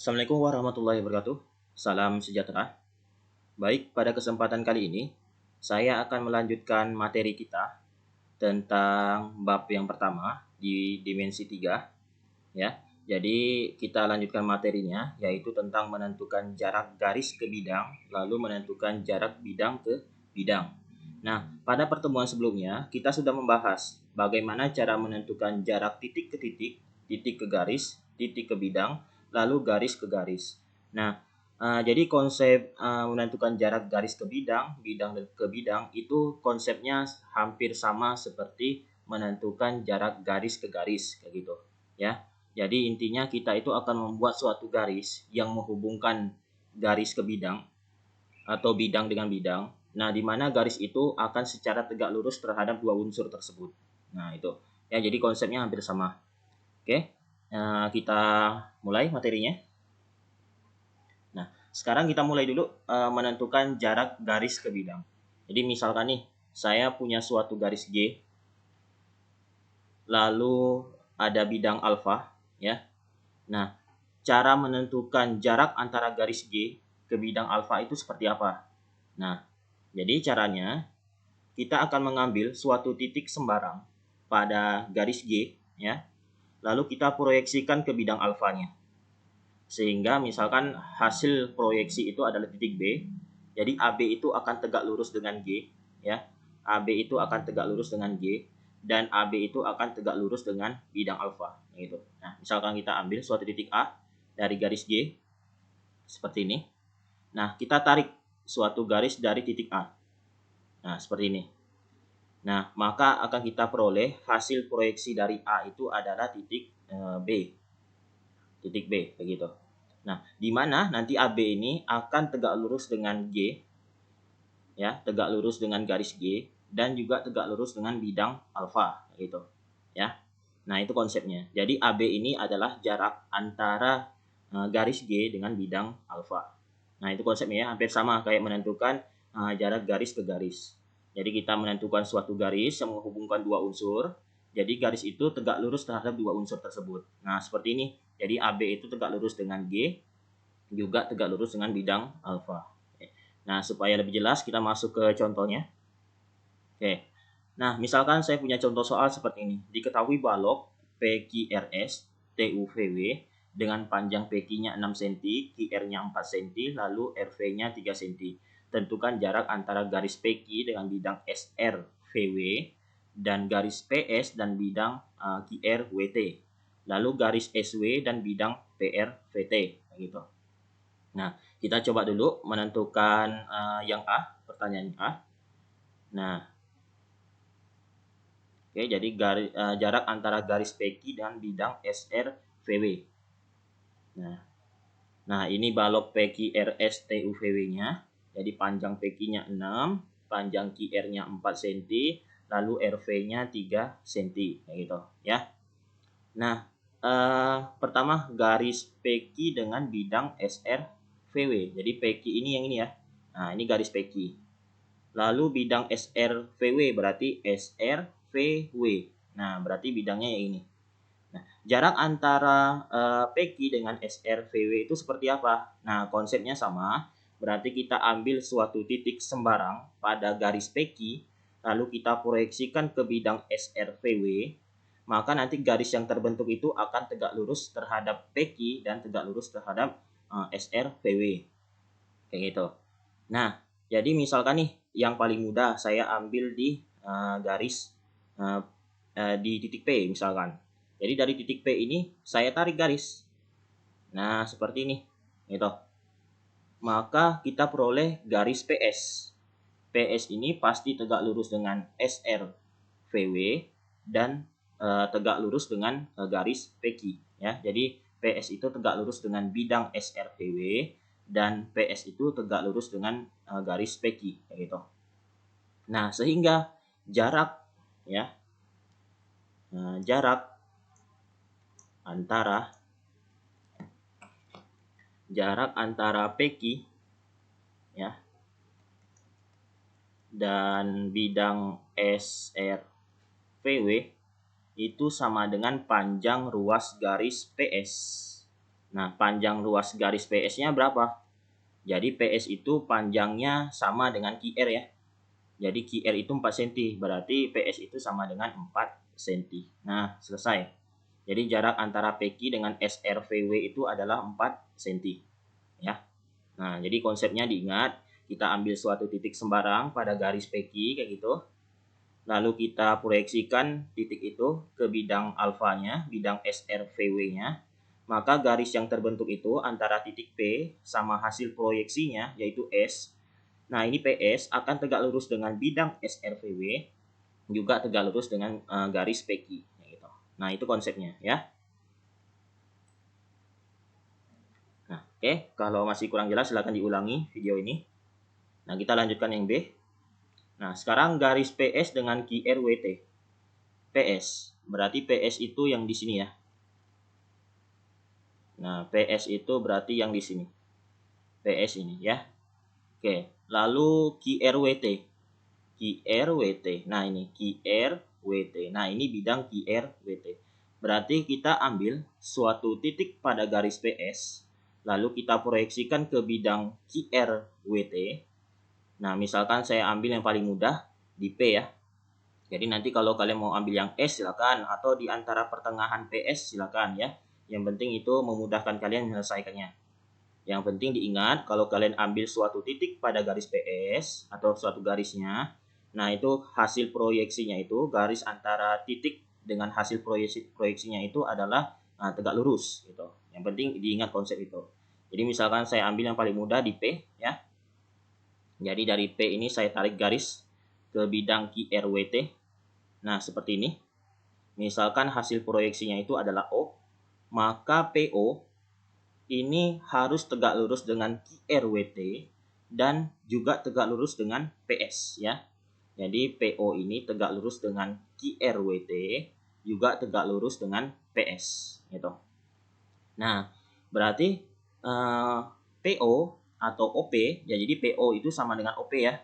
Assalamualaikum warahmatullahi wabarakatuh. Salam sejahtera. Baik, pada kesempatan kali ini saya akan melanjutkan materi kita tentang bab yang pertama di dimensi 3 ya. Jadi kita lanjutkan materinya yaitu tentang menentukan jarak garis ke bidang lalu menentukan jarak bidang ke bidang. Nah, pada pertemuan sebelumnya kita sudah membahas bagaimana cara menentukan jarak titik ke titik, titik ke garis, titik ke bidang, lalu garis ke garis. Nah, jadi konsep menentukan jarak garis ke bidang, bidang ke bidang itu konsepnya hampir sama seperti menentukan jarak garis ke garis kayak gitu ya. Jadi intinya kita itu akan membuat suatu garis yang menghubungkan garis ke bidang atau bidang dengan bidang. Nah, di mana garis itu akan secara tegak lurus terhadap dua unsur tersebut. Nah, itu. Ya, jadi konsepnya hampir sama. Oke. Kita mulai materinya. Nah, sekarang kita mulai dulu menentukan jarak garis ke bidang. Jadi misalkan nih, saya punya suatu garis G, lalu ada bidang alfa, ya. Nah, cara menentukan jarak antara garis G ke bidang alfa itu seperti apa? Nah, jadi caranya kita akan mengambil suatu titik sembarang pada garis G, ya. Lalu kita proyeksikan ke bidang alfanya. Sehingga misalkan hasil proyeksi itu adalah titik B, jadi AB itu akan tegak lurus dengan G, ya. AB itu akan tegak lurus dengan G dan AB itu akan tegak lurus dengan bidang alfa, gitu. Nah, misalkan kita ambil suatu titik A dari garis G seperti ini. Nah, kita tarik suatu garis dari titik A. Nah, seperti ini. Nah, maka akan kita peroleh hasil proyeksi dari A itu adalah titik B. Titik B, begitu. Nah, di mana nanti AB ini akan tegak lurus dengan G, ya, tegak lurus dengan garis G, dan juga tegak lurus dengan bidang alfa, gitu, ya. Nah, itu konsepnya. Jadi AB ini adalah jarak antara garis G dengan bidang alfa. Nah, itu konsepnya ya, hampir sama kayak menentukan jarak garis ke garis. Jadi kita menentukan suatu garis yang menghubungkan dua unsur. Jadi garis itu tegak lurus terhadap dua unsur tersebut. Nah, seperti ini. Jadi AB itu tegak lurus dengan G, juga tegak lurus dengan bidang alfa. Nah, supaya lebih jelas kita masuk ke contohnya. Oke. Nah, misalkan saya punya contoh soal seperti ini. Diketahui balok PQRS TUVW dengan panjang PQ-nya 6 cm, QR-nya 4 cm, lalu RV-nya 3 cm. Tentukan jarak antara garis PQ dengan bidang SR-VW dan garis PS dan bidang QR-WT. Lalu garis SW dan bidang PR-VT. Gitu. Nah, kita coba dulu menentukan yang A, pertanyaan A. Nah, oke, jadi jarak antara garis PQ dan bidang SR-VW. Nah, ini balok PQRS TUVW-nya. Jadi panjang PQ-nya 6, panjang QR-nya 4 cm, lalu RV-nya 3 cm, kayak gitu, ya. Nah, pertama garis PQ dengan bidang SR-VW. Jadi PQ ini yang ini ya. Nah, ini garis PQ. Lalu bidang SR-VW berarti SR-VW. Nah, berarti bidangnya yang ini. Nah, jarak antara PQ dengan SR-VW itu seperti apa? Nah, konsepnya sama. Berarti kita ambil suatu titik sembarang pada garis PQ, lalu kita proyeksikan ke bidang SR-VW, maka nanti garis yang terbentuk itu akan tegak lurus terhadap PQ dan tegak lurus terhadap SR-VW. Kayak gitu. Nah, jadi misalkan nih yang paling mudah saya ambil di garis di titik P misalkan. Jadi dari titik P ini saya tarik garis. Nah, seperti ini. Gitu. Maka kita peroleh garis PS. PS ini pasti tegak lurus dengan SR-VW dan tegak lurus dengan garis PQ. Ya, jadi PS itu tegak lurus dengan bidang SR-VW dan PS itu tegak lurus dengan garis PQ, gitu. Nah, sehingga jarak ya, jarak antara PQ ya dan bidang SR-VW itu sama dengan panjang ruas garis PS. Nah, panjang ruas garis PS-nya berapa? Jadi PS itu panjangnya sama dengan QR ya. Jadi QR itu 4 cm, berarti PS itu sama dengan 4 cm. Nah, selesai. Jadi jarak antara PQ dengan SRVW itu adalah 4 cm. Ya. Nah, jadi konsepnya diingat, kita ambil suatu titik sembarang pada garis PQ kayak gitu. Lalu kita proyeksikan titik itu ke bidang alfanya, bidang SRVW-nya. Maka garis yang terbentuk itu antara titik P sama hasil proyeksinya, yaitu S. Nah, ini PS akan tegak lurus dengan bidang SRVW, juga tegak lurus dengan garis PQ. Gitu. Nah, itu konsepnya ya. Nah, oke. Kalau masih kurang jelas, silahkan diulangi video ini. Nah, kita lanjutkan yang B. Nah, sekarang garis PS dengan QRWT. PS, berarti PS itu yang di sini ya. Nah, PS itu berarti yang di sini. PS ini ya. Oke, lalu QRWT. QRWT. Nah, ini QRWT. Nah, ini bidang QRWT. Berarti kita ambil suatu titik pada garis PS, lalu kita proyeksikan ke bidang QRWT. Nah, misalkan saya ambil yang paling mudah di P ya. Jadi nanti kalau kalian mau ambil yang S silakan, atau di antara pertengahan PS silakan ya. Yang penting itu memudahkan kalian menyelesaikannya. Yang penting diingat kalau kalian ambil suatu titik pada garis PS atau suatu garisnya, nah itu hasil proyeksinya itu garis antara titik dengan hasil proyeksinya itu adalah tegak lurus gitu. Yang penting diingat konsep itu. Jadi misalkan saya ambil yang paling mudah di P ya. Jadi dari P ini saya tarik garis ke bidang QRWT. Nah, seperti ini. Misalkan hasil proyeksinya itu adalah O, maka PO ini harus tegak lurus dengan QRWT dan juga tegak lurus dengan PS ya. Jadi PO ini tegak lurus dengan QRWT, juga tegak lurus dengan PS gitu. Nah, berarti PO atau OP ya, jadi PO itu sama dengan OP ya.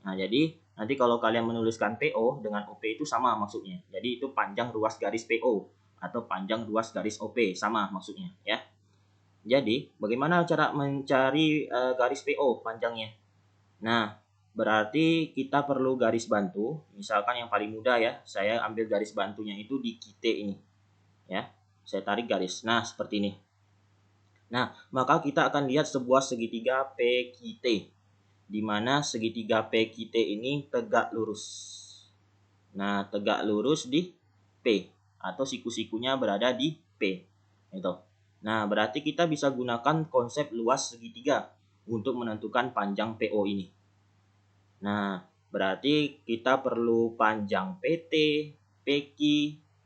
Nah, jadi nanti kalau kalian menuliskan PO dengan OP itu sama maksudnya. Jadi itu panjang ruas garis PO atau panjang ruas garis OP sama maksudnya ya. Jadi, bagaimana cara mencari garis PO panjangnya? Nah, berarti kita perlu garis bantu. Misalkan yang paling mudah ya, saya ambil garis bantunya itu di QT ini. Ya, saya tarik garis. Nah, seperti ini. Nah, maka kita akan lihat sebuah segitiga PQT, di mana segitiga PQT ini tegak lurus. Nah, tegak lurus di P, atau siku-sikunya berada di P. Itu. Nah, berarti kita bisa gunakan konsep luas segitiga untuk menentukan panjang PO ini. Nah, berarti kita perlu panjang PT, PQ,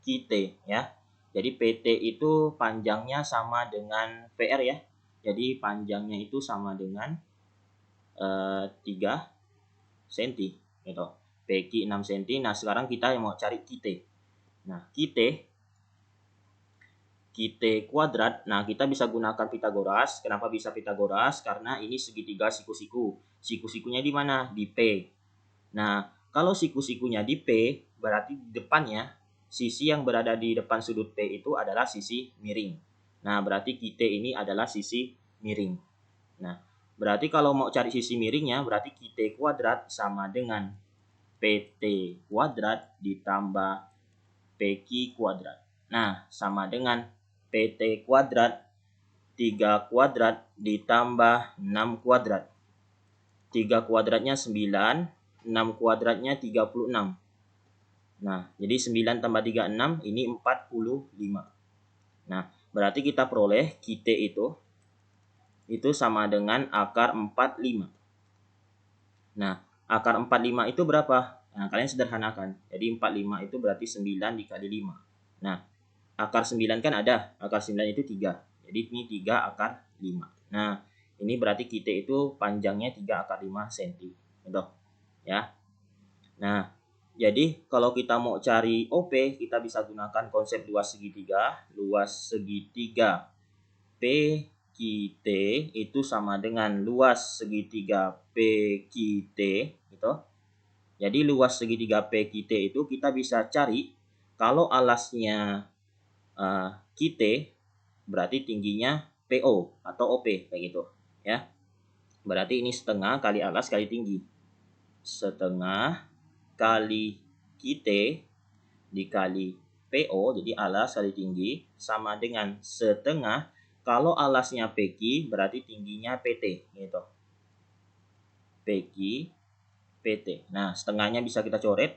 QT ya. Jadi PT itu panjangnya sama dengan PR ya. Jadi panjangnya itu sama dengan 3 cm gitu. PQ 6 cm. Nah, sekarang kita yang mau cari QT. Nah, QT kuadrat. Nah, kita bisa gunakan Pitagoras. Kenapa bisa Pitagoras? Karena ini segitiga siku-siku. Siku-sikunya di mana? Di P. Nah, kalau siku-sikunya di P, berarti depannya, sisi yang berada di depan sudut P itu adalah sisi miring. Nah, berarti QT ini adalah sisi miring. Nah, berarti kalau mau cari sisi miringnya, berarti QT kuadrat sama dengan PT kuadrat ditambah PQ kuadrat. Nah, sama dengan PT kuadrat 3 kuadrat ditambah 6 kuadrat. 3 kuadratnya 9, 6 kuadratnya 36. Nah, jadi 9 tambah 36 ini 45. Nah, berarti kita peroleh QT itu sama dengan akar 45. Nah, akar 45 itu berapa? Nah, kalian sederhanakan. Jadi 45 itu berarti 9 dikali 5. Nah, akar 9 kan ada. Akar 9 itu 3. Jadi ini 3 akar 5. Nah, ini berarti QT itu panjangnya 3 akar 5 cm. Gitu. Ya. Nah, jadi kalau kita mau cari OP, kita bisa gunakan konsep luas segitiga. Luas segitiga PQT itu sama dengan luas segitiga PQT gitu. Jadi luas segitiga PQT itu kita bisa cari kalau alasnya QT berarti tingginya PO atau OP kayak gitu ya. Berarti ini setengah kali alas kali tinggi. Setengah kali QT dikali PO, jadi alas kali tinggi, sama dengan setengah kalau alasnya PQ berarti tingginya PT gitu. PQ PT. Nah, setengahnya bisa kita coret.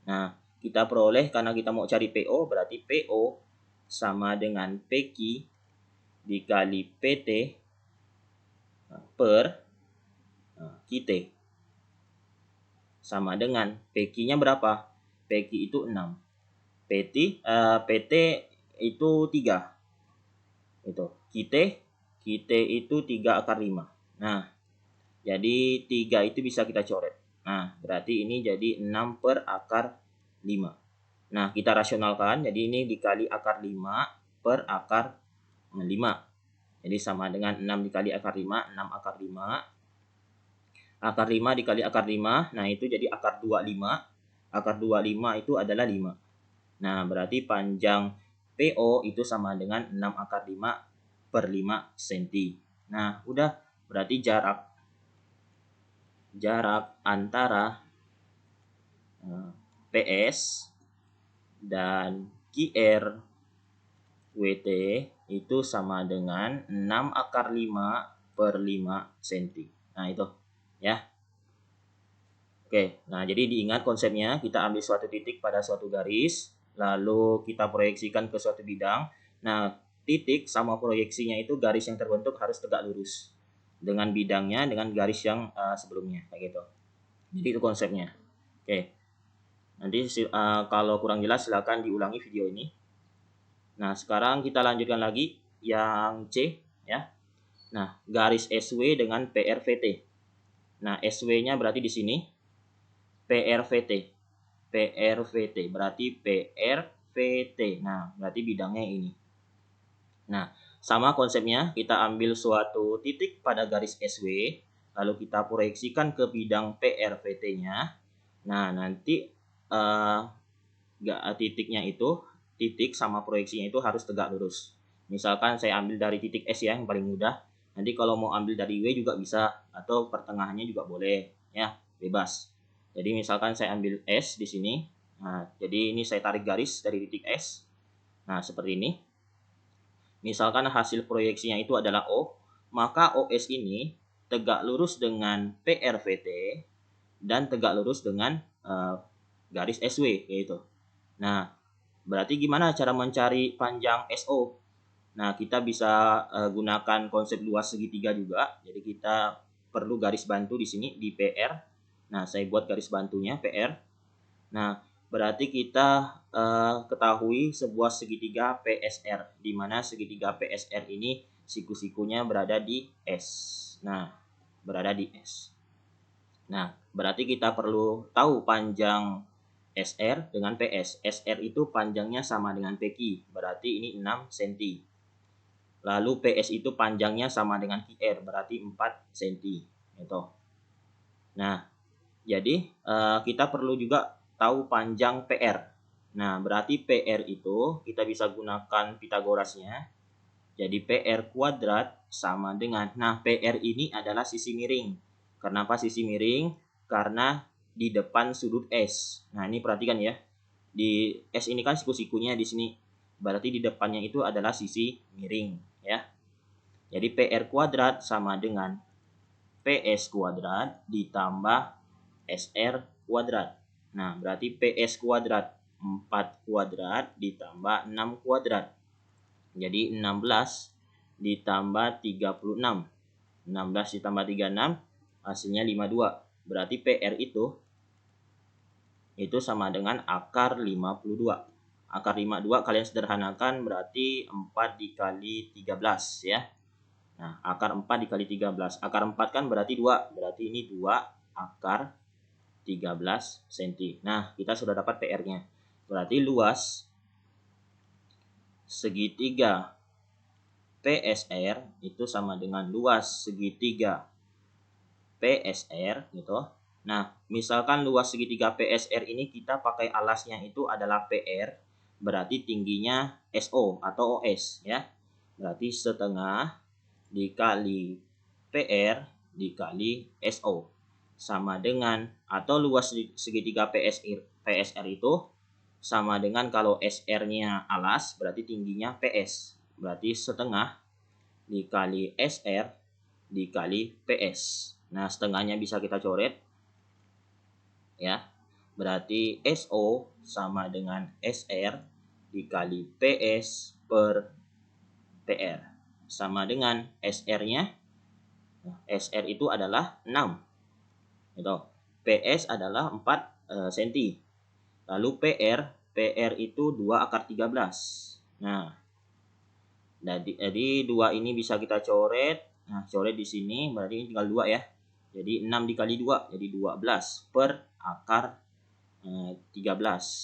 Nah, kita peroleh karena kita mau cari PO, berarti PO sama dengan PQ dikali PT per QT. Sama dengan PQ-nya berapa? PQ itu 6. PT itu 3. Itu. QT itu 3 akar 5. Nah, jadi 3 itu bisa kita coret. Nah, berarti ini jadi 6 per akar 5. Nah, kita rasionalkan. Jadi ini dikali akar 5 per akar 5. Jadi sama dengan 6 dikali akar 5, 6 akar 5. Akar 5 dikali akar 5, nah itu jadi akar 25. Akar 25 itu adalah 5. Nah, berarti panjang PO itu sama dengan 6 akar 5 per 5 cm. Nah, udah. Berarti jarak antara PS dan QR WT itu sama dengan 6 akar 5 per 5 cm. Nah, itu ya. Oke, nah jadi diingat konsepnya, kita ambil suatu titik pada suatu garis, lalu kita proyeksikan ke suatu bidang. Nah, titik sama proyeksinya itu garis yang terbentuk harus tegak lurus dengan bidangnya, dengan garis yang sebelumnya, kayak gitu. Jadi itu konsepnya. Oke, nanti kalau kurang jelas silakan diulangi video ini. Nah, sekarang kita lanjutkan lagi yang C ya. Nah, garis SW dengan PRVT. Nah, SW-nya berarti di sini PRVT. Berarti PRVT. Nah, berarti bidangnya ini. Nah, sama konsepnya, kita ambil suatu titik pada garis SW, lalu kita proyeksikan ke bidang PRVT-nya. Nah, nanti titiknya itu, titik sama proyeksinya itu harus tegak lurus. Misalkan saya ambil dari titik S ya, yang paling mudah. Nanti kalau mau ambil dari W juga bisa, atau pertengahannya juga boleh, ya, bebas. Jadi misalkan saya ambil S di sini. Nah, jadi ini saya tarik garis dari titik S. Nah, seperti ini. Misalkan hasil proyeksinya itu adalah O, maka OS ini tegak lurus dengan PRVT dan tegak lurus dengan garis SW yaitu. Nah, berarti gimana cara mencari panjang SO? Nah, kita bisa gunakan konsep luas segitiga juga. Jadi kita perlu garis bantu di sini di PR. Nah, saya buat garis bantunya PR. Nah, berarti kita ketahui sebuah segitiga PSR, di mana segitiga PSR ini siku-sikunya berada di S. Nah, berada di S. Nah, berarti kita perlu tahu panjang SR dengan PS. SR itu panjangnya sama dengan PQ, berarti ini 6 cm. Lalu PS itu panjangnya sama dengan QR, berarti 4 cm. Gitu. Nah, jadi kita perlu juga tahu panjang PR. Nah, berarti PR itu kita bisa gunakan Pitagorasnya. Jadi PR kuadrat sama dengan, nah PR ini adalah sisi miring. Kenapa sisi miring? Karena di depan sudut S. Nah, ini perhatikan ya. Di S ini kan siku-sikunya di sini. Berarti di depannya itu adalah sisi miring ya. Jadi PR kuadrat sama dengan PS kuadrat ditambah SR kuadrat. Nah, berarti PS kuadrat 4 kuadrat ditambah 6 kuadrat. Jadi 16 ditambah 36. 16 ditambah 36 hasilnya 52. Berarti PR itu sama dengan akar 52. Akar 52 kalian sederhanakan berarti 4 dikali 13 ya. Nah, akar 4 dikali 13. Akar 4 kan berarti 2. Berarti ini 2 akar 13 cm. Nah, kita sudah dapat PR-nya. Berarti luas segitiga PSR itu sama dengan luas segitiga PSR gitu. Nah, misalkan luas segitiga PSR ini kita pakai alasnya itu adalah PR, berarti tingginya SO atau OS ya. Berarti setengah dikali PR dikali SO sama dengan, atau luas segitiga PSR itu sama dengan, kalau SR-nya alas berarti tingginya PS. Berarti setengah dikali SR dikali PS. Nah, setengahnya bisa kita coret ya. Berarti SO sama dengan SR dikali PS per PR. Sama dengan SR-nya. SR itu adalah 6. Gitu. PS adalah 4 cm. Lalu PR itu 2 akar 13. Nah, jadi 2 ini bisa kita coret. Nah, coret di sini berarti ini tinggal 2 ya. Jadi 6 dikali 2 jadi 12 per akar 13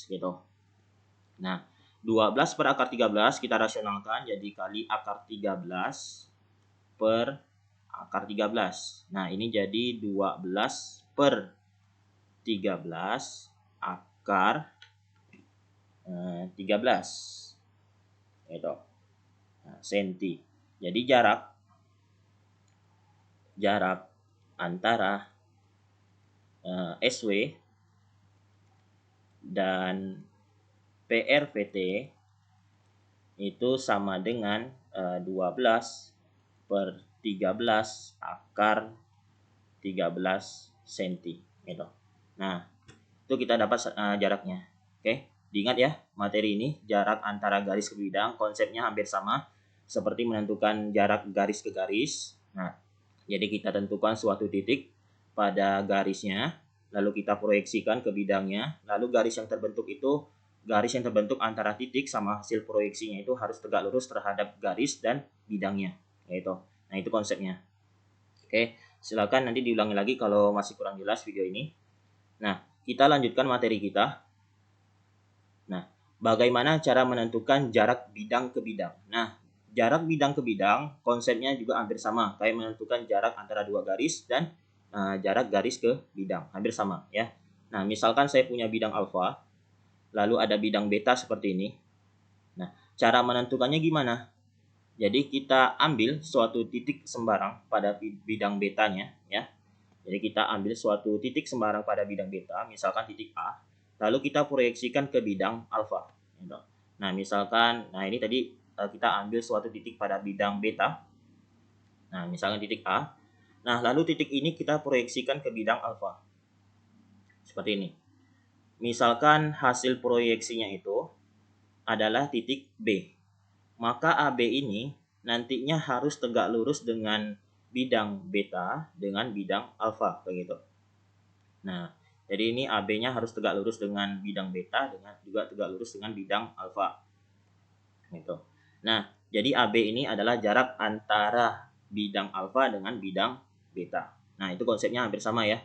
gitu. Nah, 12 per akar 13 kita rasionalkan jadi kali akar 13 per akar 13. Nah, ini jadi 12 per 13 akar 13 gitu. Nah, senti. Jadi jarak antara SW dan PRVT itu sama dengan 12 per 13 akar 13 cm gitu. Nah, itu kita dapat jaraknya. Oke, diingat ya, materi ini jarak antara garis ke bidang konsepnya hampir sama seperti menentukan jarak garis ke garis. Nah, jadi kita tentukan suatu titik pada garisnya, lalu kita proyeksikan ke bidangnya, lalu garis yang terbentuk antara titik sama hasil proyeksinya itu harus tegak lurus terhadap garis dan bidangnya, yaitu. Nah, itu konsepnya. Oke, silakan nanti diulangi lagi kalau masih kurang jelas video ini. Nah, kita lanjutkan materi kita. Nah, bagaimana cara menentukan jarak bidang ke bidang? Nah, jarak bidang ke bidang konsepnya juga hampir sama, kayak menentukan jarak antara dua garis dan jarak garis ke bidang, hampir sama ya. Nah, misalkan saya punya bidang alfa, lalu ada bidang beta seperti ini. Nah, cara menentukannya gimana? Jadi kita ambil suatu titik sembarang pada bidang betanya ya. Jadi kita ambil suatu titik sembarang pada bidang beta, misalkan titik A, lalu kita proyeksikan ke bidang alfa. Nah, misalkan, ini tadi kita ambil suatu titik pada bidang beta. Nah, misalkan titik A. Nah, lalu titik ini kita proyeksikan ke bidang alfa. Seperti ini. Misalkan hasil proyeksinya itu adalah titik B. Maka AB ini nantinya harus tegak lurus dengan bidang beta dengan bidang alfa begitu. Nah, jadi ini AB-nya harus tegak lurus dengan bidang beta dengan juga tegak lurus dengan bidang alfa. Gitu. Nah, jadi AB ini adalah jarak antara bidang alfa dengan bidang beta. Nah, itu konsepnya hampir sama ya.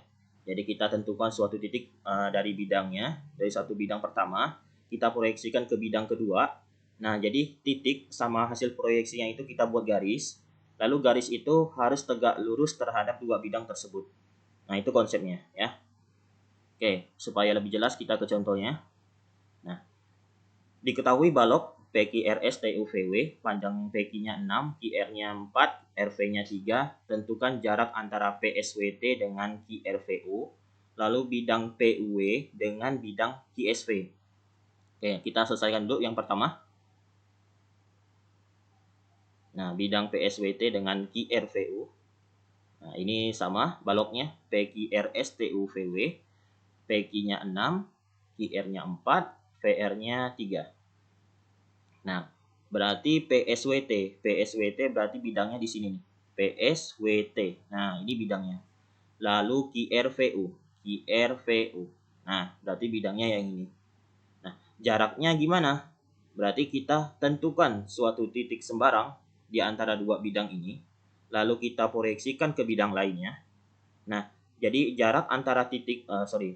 Jadi kita tentukan suatu titik dari bidangnya, dari satu bidang pertama, kita proyeksikan ke bidang kedua. Nah, jadi titik sama hasil proyeksinya itu kita buat garis. Lalu garis itu harus tegak lurus terhadap dua bidang tersebut. Nah, itu konsepnya ya. Oke, supaya lebih jelas kita ke contohnya. Nah, diketahui balok PQRS TUVW, panjang PQ-nya 6, QR-nya 4, RV-nya 3, tentukan jarak antara PSWT dengan QRVU, lalu bidang PUW dengan bidang QSV. Oke, kita selesaikan dulu yang pertama. Nah, bidang PSWT dengan QRVU. Nah, ini sama baloknya PQRS TUVW, PQ-nya 6, QR-nya 4, VR-nya 3. Nah, berarti PSWT. PSWT berarti bidangnya di sini nih. PSWT. Nah, ini bidangnya. Lalu QRVU. QRVU. Nah, berarti bidangnya yang ini. Nah, jaraknya gimana? Berarti kita tentukan suatu titik sembarang di antara dua bidang ini. Lalu kita proyeksikan ke bidang lainnya. Nah, jadi jarak antara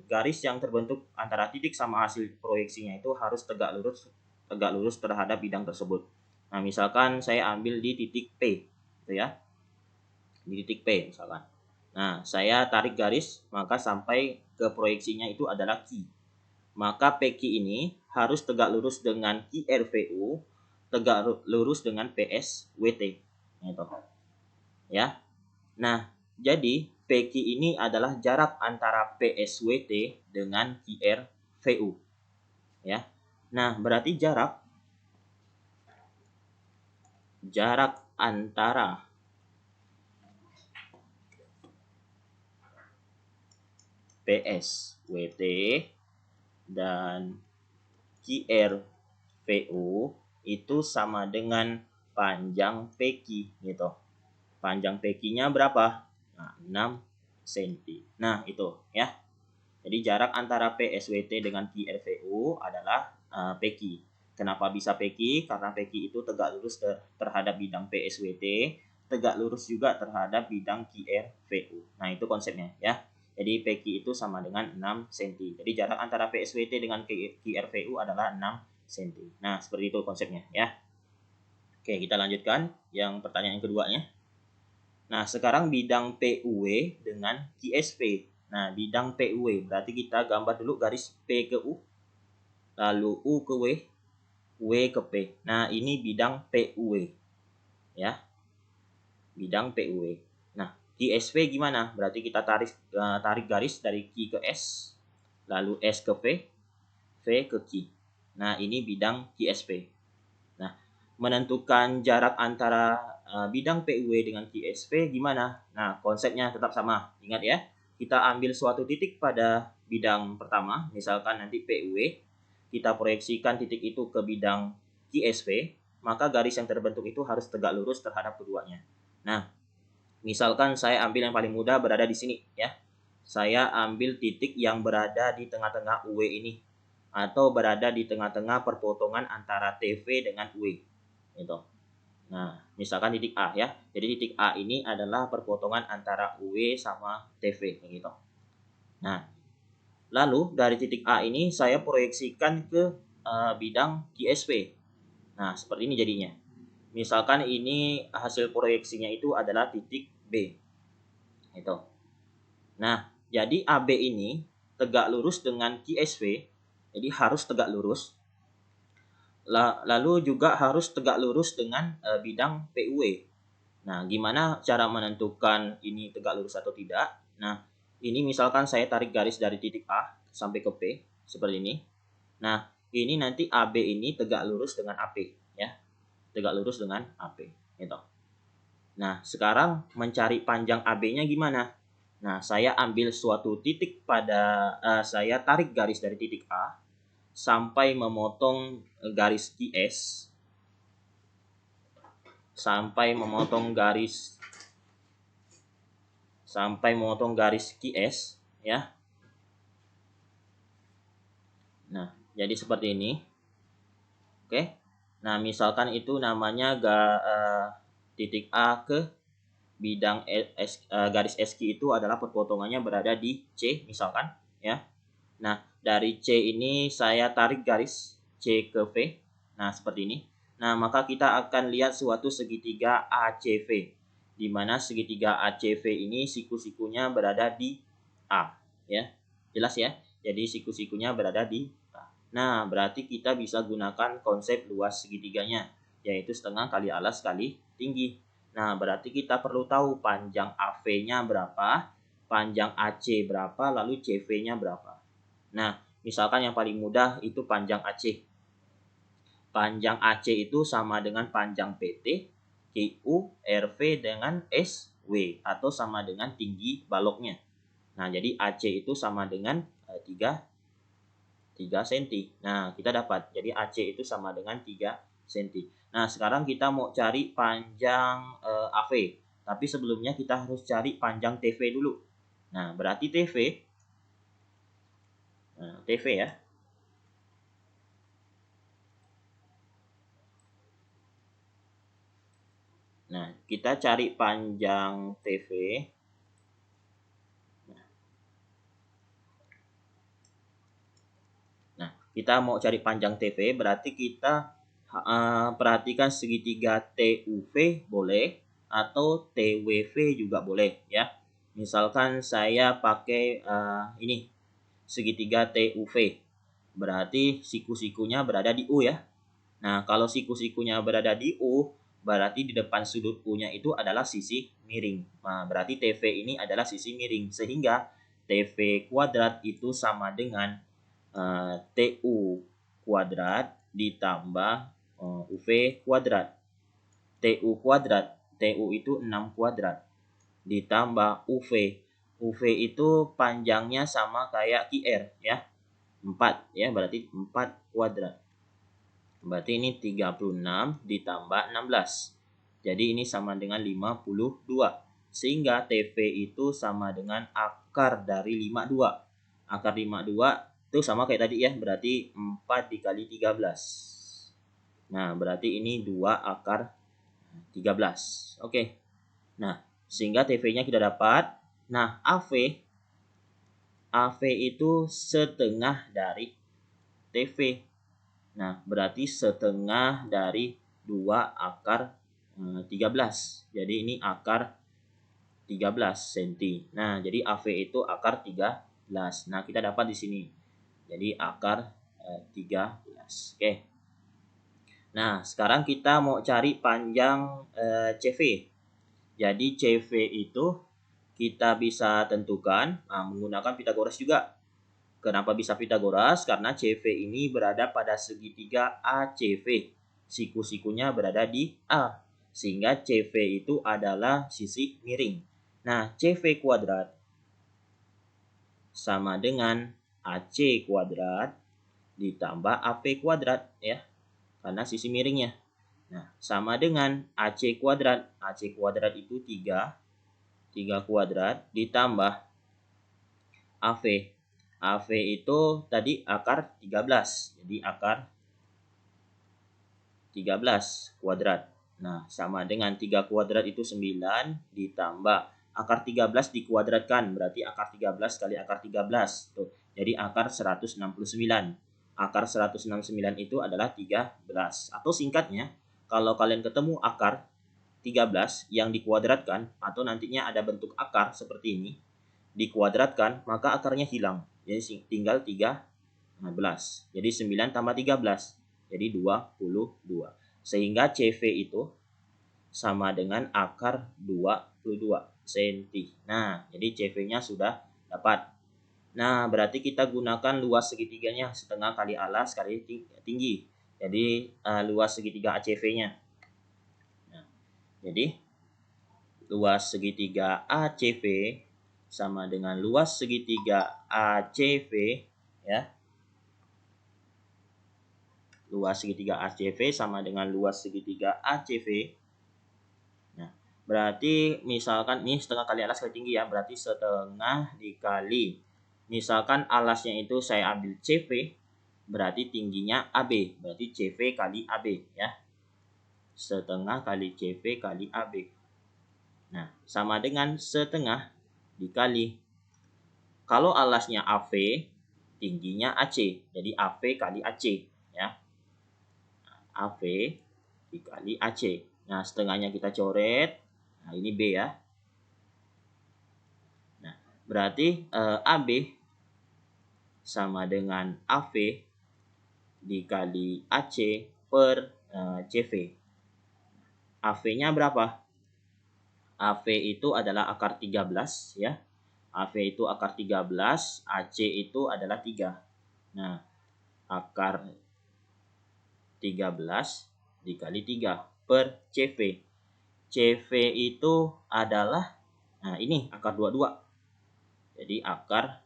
garis yang terbentuk antara titik sama hasil proyeksinya itu harus tegak lurus terhadap bidang tersebut. Nah, misalkan saya ambil di titik P, gitu ya. Di titik P misalkan. Nah, saya tarik garis, maka sampai ke proyeksinya itu adalah Q. Maka PQ ini harus tegak lurus dengan QRVU, tegak lurus dengan PSWT. Gitu. Ya. Nah, jadi PQ ini adalah jarak antara PSWT dengan QRVU. Ya. Nah, berarti jarak antara PSWT dan QRVU itu sama dengan panjang PQ gitu. Panjang PQ-nya berapa? Nah, 6 cm. Nah, itu ya. Jadi jarak antara PSWT dengan QRVU adalah PQ. Kenapa bisa PQ? Karena PQ itu tegak lurus terhadap bidang PSWT, tegak lurus juga terhadap bidang QRVU. Nah, itu konsepnya ya. Jadi PQ itu sama dengan 6 cm. Jadi jarak antara PSWT dengan QRVU adalah 6 cm. Nah, seperti itu konsepnya ya. Oke, kita lanjutkan yang pertanyaan yang keduanya. Nah, sekarang bidang PUW dengan QSP. Nah, bidang PUW berarti kita gambar dulu garis P ke U, lalu U ke W, W ke P. Nah, ini bidang PUW. Ya. Bidang PUW. Nah, QSP gimana? Berarti kita tarik garis dari Q ke S, lalu S ke V, V ke Q. Nah, ini bidang QSP. Nah, menentukan jarak antara bidang PUW dengan QSP gimana? Nah, konsepnya tetap sama. Ingat ya, kita ambil suatu titik pada bidang pertama, misalkan nanti PUW, kita proyeksikan titik itu ke bidang QSP, maka garis yang terbentuk itu harus tegak lurus terhadap keduanya. Nah, misalkan saya ambil yang paling mudah berada di sini ya. Saya ambil titik yang berada di tengah-tengah UW ini, atau berada di tengah-tengah perpotongan antara TV dengan UW. Gitu. Nah, misalkan titik A ya. Jadi titik A ini adalah perpotongan antara UW sama TV gitu. Nah, lalu dari titik A ini saya proyeksikan ke bidang QSP. Nah, seperti ini jadinya. Misalkan ini hasil proyeksinya itu adalah titik B. Gitu. Nah, jadi AB ini tegak lurus dengan QSP. Jadi harus tegak lurus. Lalu juga harus tegak lurus dengan bidang PUW. Nah, gimana cara menentukan ini tegak lurus atau tidak? Nah, ini misalkan saya tarik garis dari titik A sampai ke P, seperti ini. Nah, ini nanti AB ini tegak lurus dengan AP, ya. Tegak lurus dengan AP, gitu. Nah, sekarang mencari panjang AB-nya gimana? Nah, saya ambil suatu titik saya tarik garis dari titik A sampai memotong garis QS, sampai memotong garis QS ya. Nah, jadi seperti ini. Oke. Nah, misalkan itu namanya titik A ke bidang garis SQ itu adalah perpotongannya berada di C misalkan ya. Nah, dari C ini saya tarik garis C ke V. Nah, seperti ini. Nah, maka kita akan lihat suatu segitiga ACV, di mana segitiga ACV ini siku-sikunya berada di A, ya. Jelas ya? Jadi siku-sikunya berada di A. Nah, berarti kita bisa gunakan konsep luas segitiganya, yaitu setengah kali alas kali tinggi. Nah, berarti kita perlu tahu panjang AV-nya berapa, panjang AC berapa, lalu CV-nya berapa. Nah, misalkan yang paling mudah itu panjang AC. Panjang AC itu sama dengan panjang PT, QU, RV dengan SW, atau sama dengan tinggi baloknya. Nah, jadi AC itu sama dengan 3 cm. Nah, kita dapat. Jadi AC itu sama dengan 3 cm. Nah, sekarang kita mau cari panjang AV. Tapi sebelumnya kita harus cari panjang TV dulu. Nah, berarti TV ya. Nah, kita cari panjang TV. Nah, kita mau cari panjang TV, berarti kita perhatikan segitiga TUV boleh, atau TWV juga boleh ya. Misalkan saya pakai ini segitiga TUV, berarti siku-sikunya berada di U ya. Nah, kalau siku-sikunya berada di U, berarti di depan sudut U-nya itu adalah sisi miring. Nah, berarti TV ini adalah sisi miring. Sehingga TV kuadrat itu sama dengan TU kuadrat ditambah UV kuadrat. TU kuadrat, TU itu 6 kuadrat. Ditambah UV. UV itu panjangnya sama kayak QR ya. 4 ya, berarti 4 kuadrat. Berarti ini 36 ditambah 16. Jadi ini sama dengan 52. Sehingga TV itu sama dengan akar dari 52. Akar 52 itu sama kayak tadi ya, berarti 4 dikali 13. Nah, berarti ini 2 akar 13. Oke. Nah, sehingga TV-nya kita dapat. Nah, AV itu setengah dari TV. Nah, berarti setengah dari 2 akar 13. Jadi ini akar 13 cm. Nah, jadi AV itu akar 13. Nah, kita dapat di sini. Jadi akar 13. Oke. Nah, sekarang kita mau cari panjang CV. Jadi CV itu kita bisa tentukan menggunakan Pitagoras juga. Kenapa bisa Pitagoras? Karena CV ini berada pada segitiga ACV. Siku-sikunya berada di A. Sehingga CV itu adalah sisi miring. Nah, CV kuadrat sama dengan AC kuadrat ditambah AP kuadrat ya. Karena sisi miringnya. Nah, sama dengan AC kuadrat. AC kuadrat itu 3 kuadrat ditambah AV. AV itu tadi akar 13. Jadi akar 13 kuadrat. Nah, sama dengan 3 kuadrat itu 9 ditambah akar 13 dikuadratkan. Berarti akar 13 kali akar 13. Tuh. Jadi akar 169. Akar 169 itu adalah 13. Atau singkatnya, kalau kalian ketemu akar 13 yang dikuadratkan atau nantinya ada bentuk akar seperti ini, dikuadratkan, maka akarnya hilang. Jadi tinggal 13. Jadi 9 tambah 13. Jadi 22. Sehingga CV itu sama dengan akar 22 cm. Nah, jadi CV-nya sudah dapat. Nah, berarti kita gunakan luas segitiganya setengah kali alas kali tinggi. Jadi luas segitiga ACV-nya. Nah, jadi luas segitiga ACV sama dengan luas segitiga ACV ya. Luas segitiga ACV sama dengan luas segitiga ACV. Nah, berarti misalkan ini setengah kali alas kali tinggi ya, berarti setengah dikali. Misalkan alasnya itu saya ambil CV, berarti tingginya AB, berarti CV kali AB ya. Setengah kali CV kali AB. Nah, sama dengan setengah dikali. Kalau alasnya AV, tingginya AC. Jadi AV kali AC ya. AV dikali AC. Nah, setengahnya kita coret. Nah, ini B ya. Nah, berarti AB sama dengan AV dikali AC per CV. AV-nya berapa? AV itu adalah akar 13 ya. AV itu akar 13, AC itu adalah 3. Nah, akar 13 dikali 3 per CV. CV itu adalah, nah ini akar 22. Jadi akar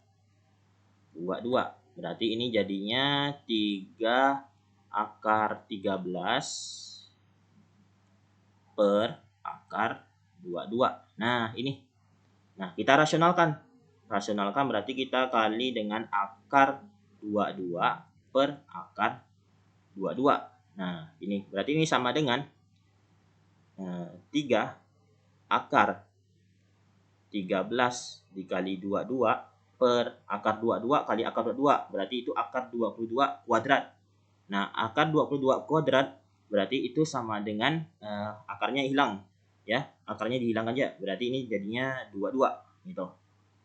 22. Berarti ini jadinya 3 akar 13 per akar 22. Nah, ini. Nah, kita rasionalkan. Rasionalkan berarti kita kali dengan akar 22 per akar 22. Nah, ini berarti ini sama dengan 3 akar 13 dikali 22 per akar 22 kali akar 22. Berarti itu akar 22 kuadrat. Nah, akar 22 kuadrat berarti itu sama dengan akarnya hilang. Ya, akarnya dihilangkan aja. Berarti ini jadinya 22 gitu.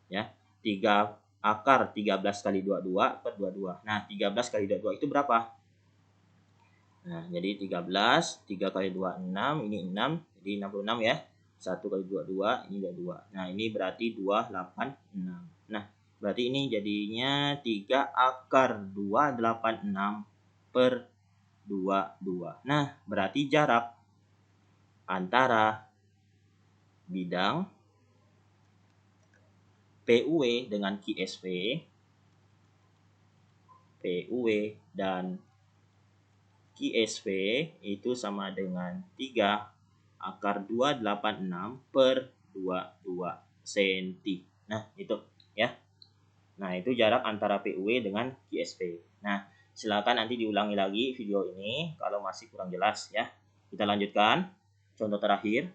Ya. 3 akar 13 kali 22 per 22. Nah, 13 kali 22 itu berapa? Nah, jadi 13, 3 kali 2, 6, ini 6, jadi 66 ya. 1 kali 2, 2, ini 22. Nah, ini berarti 286. Nah, berarti ini jadinya 3 akar 286 per 22. Nah, berarti jarak antara bidang PUW dengan QSV, PUW dan QSV itu sama dengan 3 akar 286 per 22 cm. Nah, itu ya. Nah, itu jarak antara PUW dengan QSV. Nah, silakan nanti diulangi lagi video ini kalau masih kurang jelas ya. Kita lanjutkan. Contoh terakhir.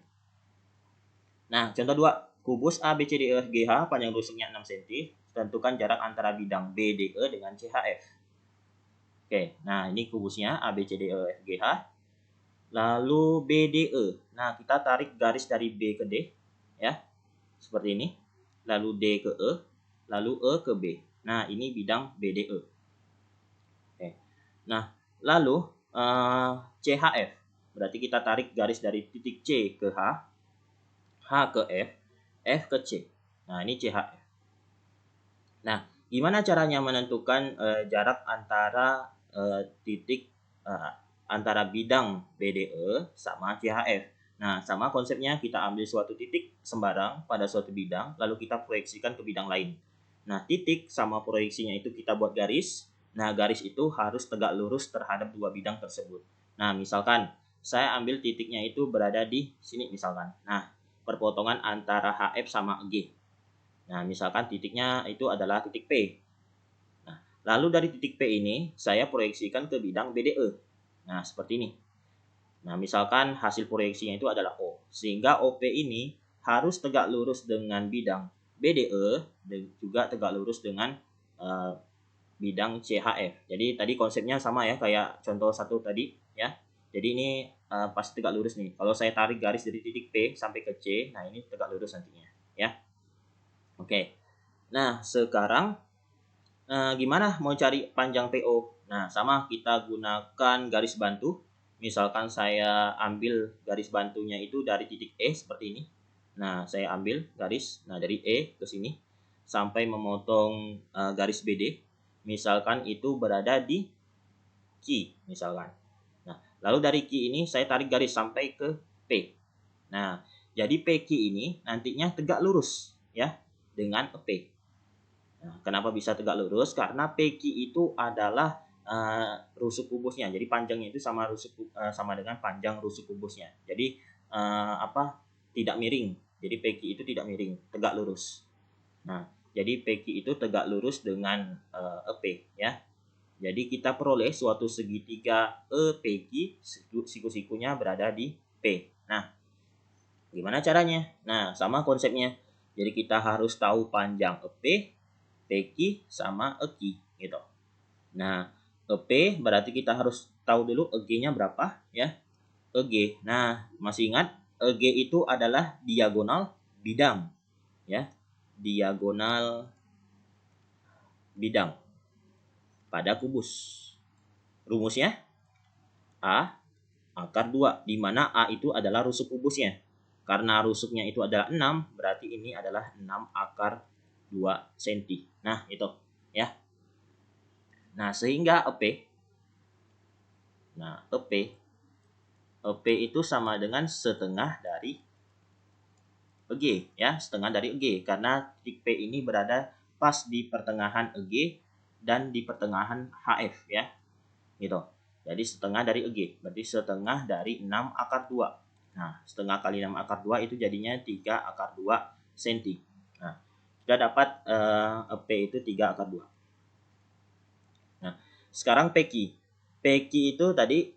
Nah, contoh 2. Kubus ABCDEFGH panjang rusuknya 6 cm. Tentukan jarak antara bidang BDE dengan CHF. Oke, nah ini kubusnya ABCDEFGH. Lalu BDE. Nah, kita tarik garis dari B ke D ya. Seperti ini. Lalu D ke E, lalu E ke B. Nah, ini bidang BDE. Oke. Nah, lalu CHF. Berarti kita tarik garis dari titik C ke H, H ke F, F ke C. Nah, ini CHF. Nah, gimana caranya menentukan jarak antara titik antara bidang BDE sama CHF? Nah, sama konsepnya, kita ambil suatu titik sembarang pada suatu bidang, lalu kita proyeksikan ke bidang lain. Nah, titik sama proyeksinya itu kita buat garis. Nah, garis itu harus tegak lurus terhadap dua bidang tersebut. Nah, misalkan saya ambil titiknya itu berada di sini misalkan. Nah, perpotongan antara HF sama G. Nah, misalkan titiknya itu adalah titik P. Nah, lalu dari titik P ini saya proyeksikan ke bidang BDE. Nah, seperti ini. Nah, misalkan hasil proyeksinya itu adalah O. Sehingga OP ini harus tegak lurus dengan bidang BDE dan juga tegak lurus dengan bidang CHF. Jadi tadi konsepnya sama ya kayak contoh satu tadi ya. Jadi ini pasti tegak lurus nih. Kalau saya tarik garis dari titik P sampai ke C, nah ini tegak lurus nantinya ya. Oke. Nah, sekarang gimana mau cari panjang PO? Nah, sama kita gunakan garis bantu. Misalkan saya ambil garis bantunya itu dari titik E seperti ini. Nah, saya ambil garis, nah dari E ke sini sampai memotong garis BD. Misalkan itu berada di Q, misalkan. Nah, lalu dari Q ini saya tarik garis sampai ke P. Nah, jadi PQ ini nantinya tegak lurus ya dengan P. Nah, kenapa bisa tegak lurus? Karena PQ itu adalah rusuk kubusnya. Jadi panjangnya itu sama dengan panjang rusuk kubusnya. Jadi tidak miring. Jadi PQ itu tidak miring, tegak lurus. Nah, jadi PQ itu tegak lurus dengan EP ya. Jadi kita peroleh suatu segitiga EPQ, siku-sikunya berada di P. Nah, gimana caranya? Nah, sama konsepnya. Jadi kita harus tahu panjang EP, PQ sama EQ gitu. Nah, EP berarti kita harus tahu dulu EG-nya berapa ya. EG. Nah, masih ingat EG itu adalah diagonal bidang ya. Diagonal bidang pada kubus. Rumusnya A akar 2, di mana A itu adalah rusuk kubusnya. Karena rusuknya itu adalah 6, berarti ini adalah 6 akar 2 cm. Nah, itu ya. Nah, sehingga EP itu sama dengan setengah dari EG ya, setengah dari EG karena titik P ini berada pas di pertengahan EG dan di pertengahan HF ya. Gitu. Jadi setengah dari EG, berarti setengah dari 6 akar 2. Nah, setengah kali 6 akar 2 itu jadinya 3 akar 2 cm. Nah, kita dapat EP itu 3 akar 2. Nah, sekarang PQ. PQ itu tadi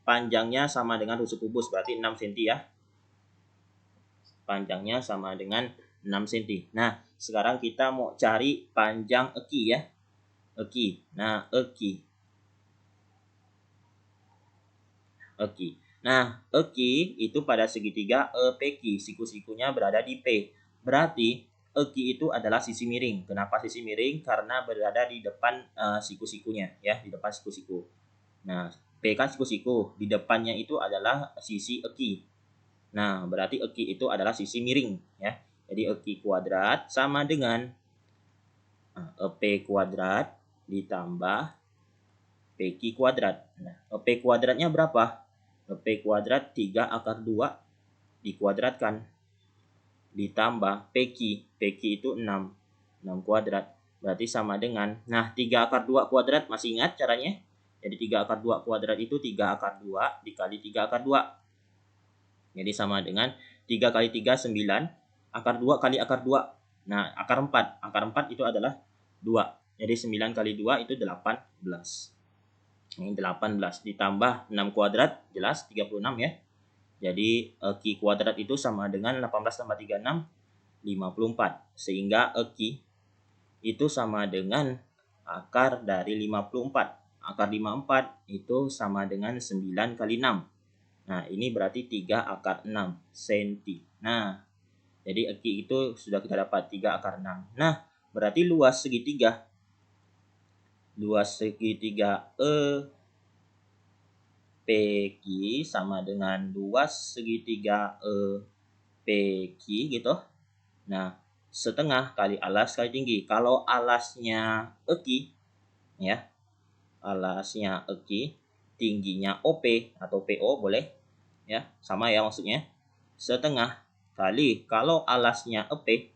panjangnya sama dengan rusuk kubus, berarti 6 cm ya. Panjangnya sama dengan 6 cm. Nah, sekarang kita mau cari panjang EQ ya. EQ. Nah, EQ. Nah, EQ itu pada segitiga EPQ, siku-sikunya berada di P. Berarti EQ itu adalah sisi miring. Kenapa sisi miring? Karena berada di depan siku-sikunya ya, di depan siku-siku. Nah, P kan siku-siku, di depannya itu adalah sisi eki. Nah, berarti eki itu adalah sisi miring ya. Jadi eki kuadrat sama dengan EP kuadrat ditambah PQ kuadrat. Nah, EP kuadratnya berapa? EP kuadrat 3 akar 2 dikuadratkan ditambah PQ. PQ itu 6. 6 kuadrat. Berarti sama dengan, nah 3 akar 2 kuadrat, masih ingat caranya? Jadi 3 akar 2 kuadrat itu 3 akar 2 dikali 3 akar 2. Jadi sama dengan 3 kali 3, 9. Akar 2 kali akar 2. Nah, akar 4. Akar 4 itu adalah 2. Jadi 9 kali 2 itu 18. Ini 18 ditambah 6 kuadrat, jelas 36 ya. Jadi Q kuadrat itu sama dengan 18 tambah 36, 54. Sehingga Q itu sama dengan akar dari 54. Akar 54 itu sama dengan 9 kali 6. Nah, ini berarti 3 akar 6 cm. Nah, jadi Q itu sudah kita dapat 3 akar 6. Nah, berarti luas segitiga. Luas segitiga PQ sama dengan luas segitiga PQ gitu. Nah, setengah kali alas kali tinggi. Kalau alasnya EQ ya, alasnya EQ, tingginya OP atau PO boleh ya, sama ya maksudnya. Setengah kali kalau alasnya EP,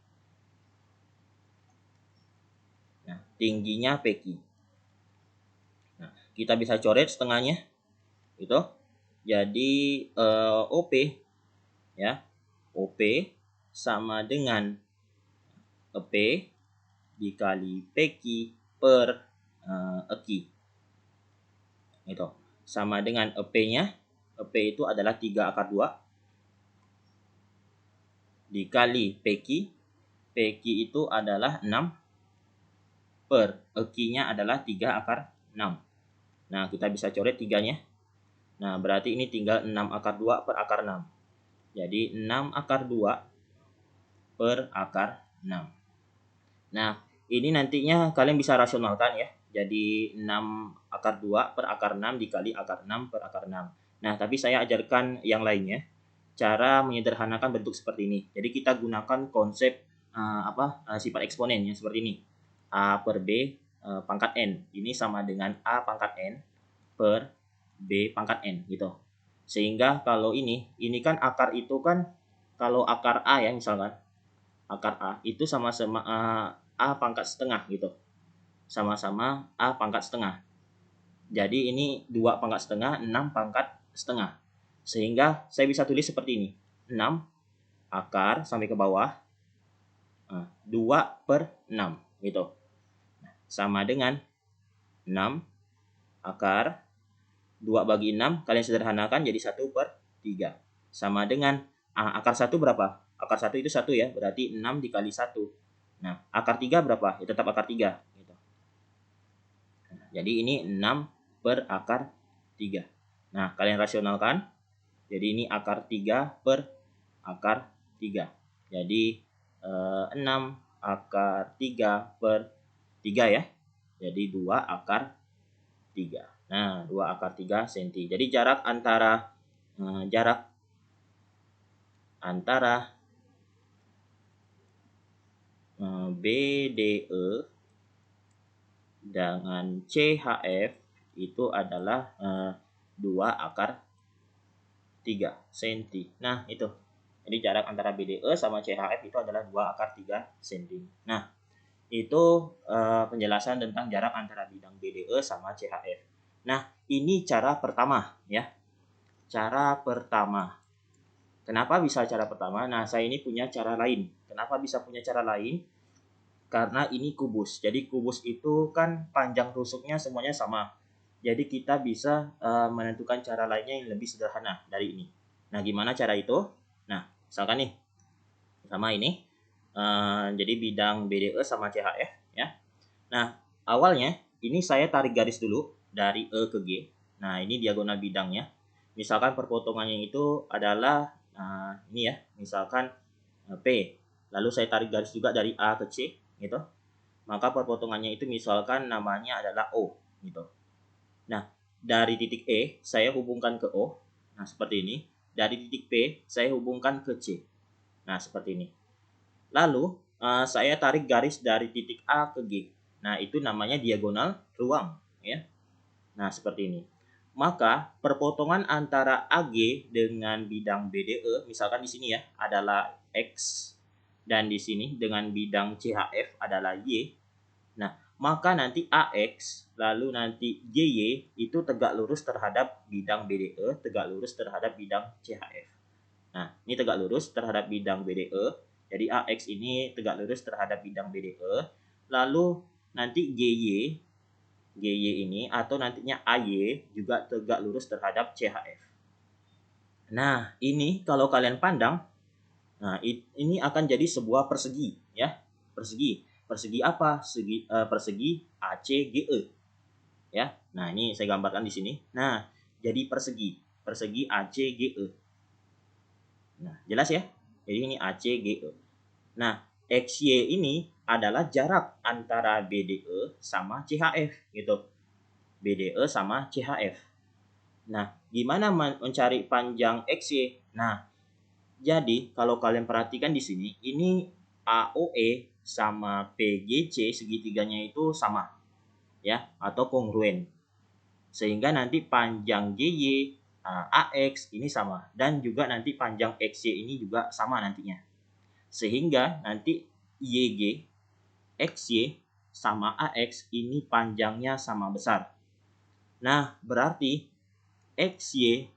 nah, tingginya PQ. Nah, kita bisa coret setengahnya itu. Jadi OP ya, OP sama dengan EP dikali PQ per EQ. Itu sama dengan EP-nya. EP itu adalah 3 akar 2 dikali PQ. PQ itu adalah 6 per EQ-nya adalah 3 akar 6. Nah, kita bisa coret 3-nya. Nah, berarti ini tinggal 6 akar 2 per akar 6. Jadi 6 akar 2 per akar 6. Nah, ini nantinya kalian bisa rasionalkan ya. Jadi 6 akar 2 per akar 6 dikali akar 6 per akar 6. Nah, tapi saya ajarkan yang lainnya. Cara menyederhanakan bentuk seperti ini. Jadi kita gunakan konsep sifat eksponen yang seperti ini. A per B pangkat N. Ini sama dengan A pangkat N per B pangkat N gitu. Sehingga kalau ini kan akar itu kan, kalau akar A ya misalkan, akar A itu sama-sama A pangkat setengah gitu. Sama-sama A pangkat setengah. Jadi ini 2 pangkat setengah, 6 pangkat setengah. Sehingga saya bisa tulis seperti ini. 6 akar sampai ke bawah 2 per 6 gitu. Sama dengan 6 akar 2 bagi 6, kalian sederhanakan jadi 1 per 3. Sama dengan akar 1 berapa? Akar 1 itu 1 ya, berarti 6 dikali 1. Nah, akar 3 berapa? Ya tetap akar 3. Gitu. Nah, jadi ini 6 per akar 3. Nah, kalian rasionalkan. Jadi ini akar 3 per akar 3. Jadi 6 akar 3 per 3 ya. Jadi 2 akar 3. Nah, 2 akar 3 cm. Jadi jarak antara BDE dengan CHF itu adalah 2 akar 3 cm. Nah, itu. Jadi jarak antara BDE sama CHF itu adalah 2 akar 3 cm. Nah, itu penjelasan tentang jarak antara bidang BDE sama CHF. Nah, ini cara pertama ya. Cara pertama. Kenapa bisa cara pertama? Nah, saya ini punya cara lain. Kenapa bisa punya cara lain? Karena ini kubus. Jadi kubus itu kan panjang rusuknya semuanya sama. Jadi kita bisa menentukan cara lainnya yang lebih sederhana dari ini. Nah, gimana cara itu? Nah, misalkan nih, sama ini. Jadi bidang BDE sama CHF ya. Nah, awalnya ini saya tarik garis dulu dari E ke G. Nah, ini diagonal bidangnya. Misalkan perpotongannya itu adalah ini ya, misalkan P. Lalu saya tarik garis juga dari A ke C gitu. Maka perpotongannya itu misalkan namanya adalah O gitu. Nah, dari titik E saya hubungkan ke O. Nah, seperti ini. Dari titik P saya hubungkan ke C. Nah, seperti ini. Lalu saya tarik garis dari titik A ke G. Nah, itu namanya diagonal ruang, ya. Nah, seperti ini. Maka perpotongan antara AG dengan bidang BDE, misalkan di sini ya, adalah X, dan di sini dengan bidang CHF adalah Y. Nah, maka nanti AX lalu nanti JY itu tegak lurus terhadap bidang BDE, tegak lurus terhadap bidang CHF. Nah, ini tegak lurus terhadap bidang BDE. Jadi AX ini tegak lurus terhadap bidang BDE. Lalu nanti GY ini atau nantinya AY juga tegak lurus terhadap CHF. Nah, ini kalau kalian pandang, nah ini akan jadi sebuah persegi, ya. Persegi apa? Persegi ACGE, ya. Nah, ini saya gambarkan di sini. Nah, jadi persegi ACGE. Nah, jelas ya? Jadi ini ACGE. Nah, XY ini adalah jarak antara BDE sama CHF gitu. BDE sama CHF. Nah, gimana mencari panjang XY? Nah, jadi kalau kalian perhatikan di sini, ini AOE sama PGC segitiganya itu sama, ya, atau kongruen. Sehingga nanti panjang GY, AX ini sama, dan juga nanti panjang XY ini juga sama nantinya. Sehingga nanti YG, XY sama AX ini panjangnya sama besar. Nah, berarti XY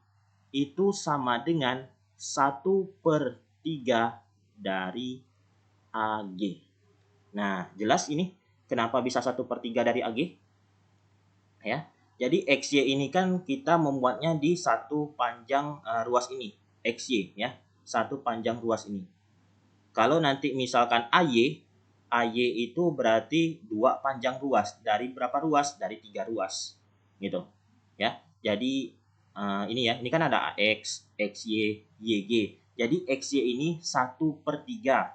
itu sama dengan 1/3 dari AG. Nah, jelas ini kenapa bisa 1/3 dari AG? Ya. Jadi XY ini kan kita membuatnya di satu panjang ruas ini, XY ya. Satu panjang ruas ini. Kalau nanti misalkan AY itu berarti 2 panjang ruas. Dari berapa ruas? Dari 3 ruas. Gitu. Ya. Jadi ini ya, ini kan ada AX, XY, YG. Jadi XY ini 1/3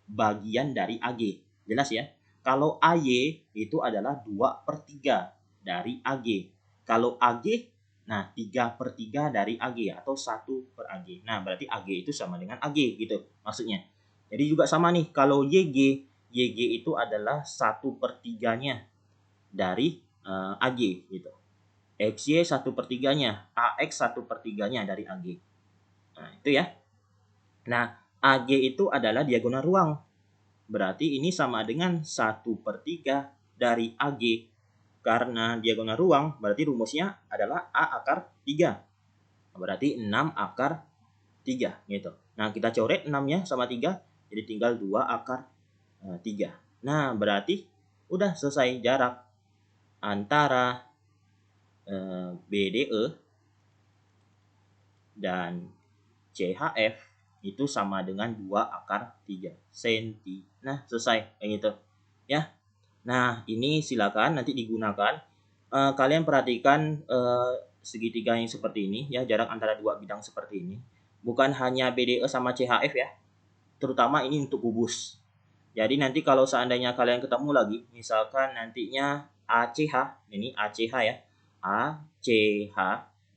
bagian dari AG. Jelas ya? Kalau AY itu adalah 2/3 dari AG. Kalau AG, nah 3/3 dari AG atau 1/AG. Nah, berarti AG itu sama dengan AG gitu maksudnya. Jadi juga sama nih, kalau YG itu adalah 1/3-nya dari AG gitu. XY 1/3-nya, AX 1/3-nya dari AG. Nah, itu ya. Nah, AG itu adalah diagonal ruang. Berarti ini sama dengan 1/3 dari AG. Karena diagonal ruang, berarti rumusnya adalah A akar 3. Berarti 6 akar 3 gitu. Nah, kita coret 6-nya sama 3, jadi tinggal 2 akar 3. Nah, berarti udah selesai jarak antara BDE dan CHF itu sama dengan 2 akar 3 cm. Nah, selesai kayak gitu. Ya. Nah, ini silakan nanti digunakan. Kalian perhatikan segitiga yang seperti ini ya, jarak antara dua bidang seperti ini. Bukan hanya BDE sama CHF ya. Terutama ini untuk kubus. Jadi nanti kalau seandainya kalian ketemu lagi, misalkan nantinya ACH, ini ACH ya, ACH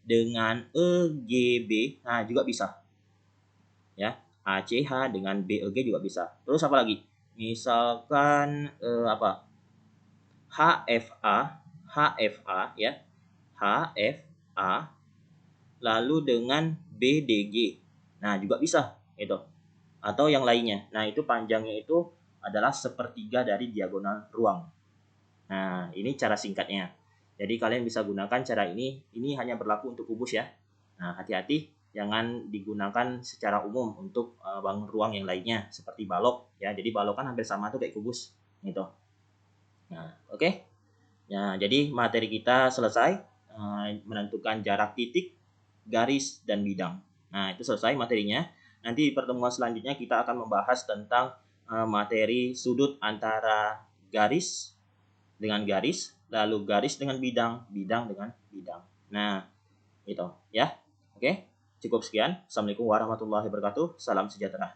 dengan EGB, nah juga bisa, ya, ACH dengan BEG juga bisa. Terus apa lagi? Misalkan HFA ya, HFA lalu dengan BDG, nah juga bisa itu. Atau yang lainnya. Nah, itu panjangnya itu adalah 1/3 dari diagonal ruang. Nah, ini cara singkatnya. Jadi kalian bisa gunakan cara ini. Ini hanya berlaku untuk kubus ya. Nah, hati-hati jangan digunakan secara umum untuk bangun ruang yang lainnya seperti balok ya. Jadi balok kan hampir sama tuh kayak kubus gitu. Nah, oke. Ya, jadi materi kita selesai menentukan jarak titik, garis, dan bidang. Nah, itu selesai materinya. Nanti di pertemuan selanjutnya kita akan membahas tentang materi sudut antara garis dengan garis, lalu garis dengan bidang, bidang dengan bidang. Nah, itu ya. Oke, cukup sekian. Assalamualaikum warahmatullahi wabarakatuh. Salam sejahtera.